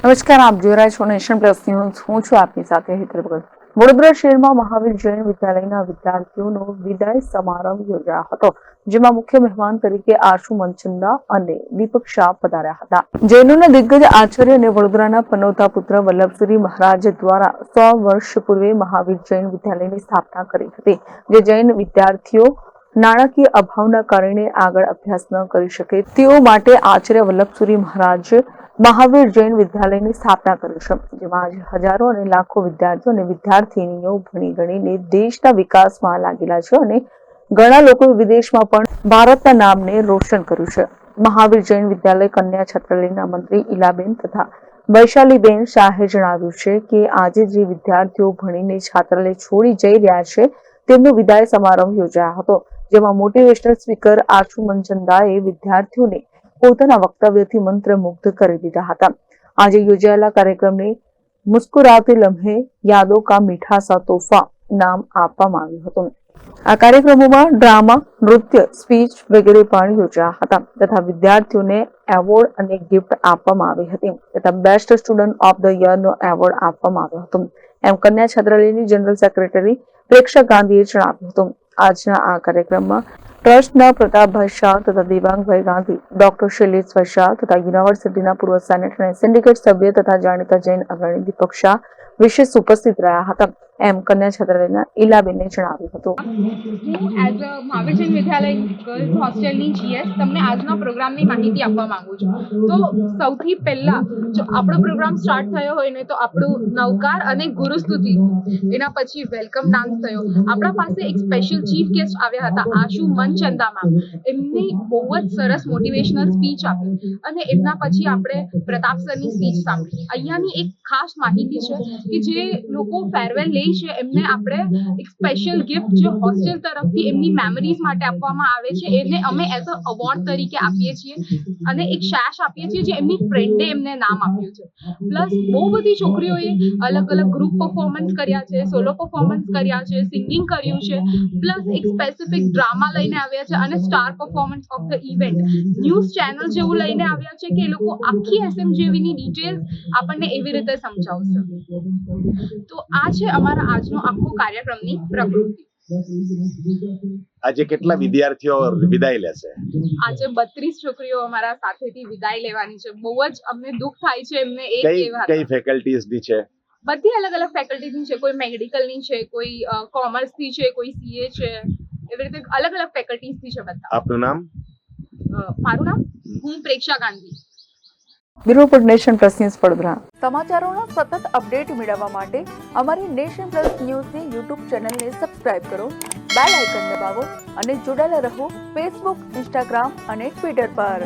નમસ્કાર, આપ જોઈ રહ્યા છો નેશન પ્લસ ન્યૂઝ. હું છું આપની સાથે હેતલ ભગત. વડોદરા શહેરમાં મહાવીર જૈન વિદ્યાલયના વિદ્યાર્થીઓનો વિદાય સમારંભ યોજાયો હતો, જેમાં મુખ્ય મહેમાન તરીકે આશુ મનચંદા અને દીપક શાહ પધાર્યા હતા. જૈનોના દિગ્ગજ આચાર્ય અને વડોદરાના પનોતા પુત્ર વલ્લભશ્રી મહારાજ દ્વારા 100 વર્ષ પૂર્વે મહાવીર જૈન વિદ્યાલયની સ્થાપના કરી હતી, જે જૈન વિદ્યાર્થીઓ નાણાકીય અભાવના કારણે આગળ અભ્યાસ ન કરી શકે તેઓ માટે આચાર્ય વલ્લભશ્રી મહારાજ મહાવીર જૈન વિદ્યાલયની સ્થાપના કરી છે, જેમાં આજે હજારો અને લાખો વિદ્યાર્થીઓ અને વિદ્યાર્થીનીઓ ભણી ગણીને દેશના વિકાસમાં લાગેલા છે અને ઘણા લોકોએ વિદેશમાં પણ ભારતના નામને રોશન કર્યું છે. મહાવીર જૈન વિદ્યાલય કન્યા છાત્રાલયના મંત્રી ઈલાબેન તથા વૈશાલીબેન શાહે જણાવ્યું છે કે આજે જે વિદ્યાર્થીઓ ભણીને છાત્રાલય છોડી જઈ રહ્યા છે તેમનો વિદાય સમારંભ યોજાયો હતો, જેમાં મોટિવેશનલ સ્પીકર આશુ મનચંદાએ વિદ્યાર્થીઓને પોતાના વક્તવ્યથી મંત્રમુગ્ધ કરી દીધા હતા. આજે યોજાયેલા કાર્યક્રમને મુસ્કુરાતે લમ્હે યાદો કા મીઠા સા તોહફા નામ આપવામાં આવ્યું હતું. આ કાર્યક્રમોમાં ડ્રામા, નૃત્ય, સ્પીચ વગેરે પણ યોજાયા હતા તથા વિદ્યાર્થીઓને એવોર્ડ અને ગિફ્ટ આપવામાં આવી હતી તથા બેસ્ટ સ્ટુડન્ટ ઓફ ધ યરનો એવોર્ડ આપવામાં આવ્યો હતો, એમ કન્યા છાત્રાલયની જનરલ સેક્રેટરી પ્રેક્ષા ગાંધીએ જણાવ્યું હતું. આજના આ કાર્યક્રમમાં ટ્રસ્ટના પ્રતાપભાઈ શાહ તથા દેવાંગભાઈ ગાંધી, ડોક્ટર શૈલેષભાઈ શાહ તથા યુનિવર્સિટીના પૂર્વ સેનેટર અને સિન્ડિકેટ સભ્ય તથા જાણીતા જૈન અગ્રણી દીપક શાહ વિશેષ ઉપસ્થિત રહ્યા હતા, એમ કન્યા છાત્રાલયના ઈલાબેને જણાવ્યું હતું. હું as a Mahavir Jain Vidyalaya girls હોસ્ટેલની જીએસ તમને આજના પ્રોગ્રામની માહિતી આપવા માંગુ છું. તો સૌથી પહેલા જો આપણો પ્રોગ્રામ સ્ટાર્ટ થયો હોય ને તો આપણું નવકાર અને ગુરુસ્તુતિ, એના પછી વેલકમ ડાન્સ થયો. આપણા પાસે એક સ્પેશિયલ ચીફ ગેસ્ટ આવ્યા હતા, આશુ મનચંદા મેમ. એમની બહુ જ સરસ મોટિવેશનલ સ્પીચ આપી અને એમના પછી આપણે પ્રતાપ સરની સ્પીચ સાંભળી. અહીંયાની એક ખાસ માહિતી છે કે જે લોકો ફેરવેલ લે છે એમને આપણે એક સ્પેશિયલ ગિફ્ટ જે હોસ્ટેલ તરફથી એમની મેમરીઝ માટે આપવામાં આવે છે એને અમે એઝ અ અવોર્ડ તરીકે આપીએ છીએ અને એક શેશ આપીએ છીએ જે એમની ફ્રેન્ડે એમને નામ આપ્યું છે. પ્લસ બહુ બધી છોકરીઓએ અલગ અલગ ગ્રુપ પરફોર્મન્સ કર્યા છે, સોલો પરફોર્મન્સ કર્યા છે, સિંગિંગ કર્યું છે, પ્લસ એક સ્પેસિફિક ડ્રામા લઈને આવ્યા છે અને star performance of the event news channel જેવું લઈને આવ્યા છે કે એ લોકો આખી એસએમજેવીની ડિટેલ્સ આપણને એવી રીતે સમજાવશે. તો આ છે અમારા આજનો આખો કાર્યક્રમની પ્રકૃતિ. આજે કેટલા વિદ્યાર્થીઓ વિદાય લેશે? આજે 32 છોકરીઓ અમારા સાથેથી વિદાય લેવાની છે. બહુ જ અમને દુઃખ થાય છે એમને એક કઈ ફેકલ્ટીઝ ની છે? બધી અલગ અલગ ફેકલ્ટીની છે. કોઈ મેડિકલની છે, કોઈ કોમર્સની છે, કોઈ સીએ છે, એવી રીતે અલગ અલગ ફેકલ્ટીઝની છે બધા. આપનું નામ? મારું નામ હું Preksha Gandhi. Bureau report nation plus news Vadodara. સમાચારોના સતત અપડેટ મેળવવા માટે અમારી નેશન પ્લસ ન્યૂઝની યુટ્યુબ ચેનલને સબસ્ક્રાઇબ કરો, બેલ આઇકન દબાવો અને જોડાયેલા રહો ફેસબુક, ઇન્સ્ટાગ્રામ અને ટ્વિટર પર.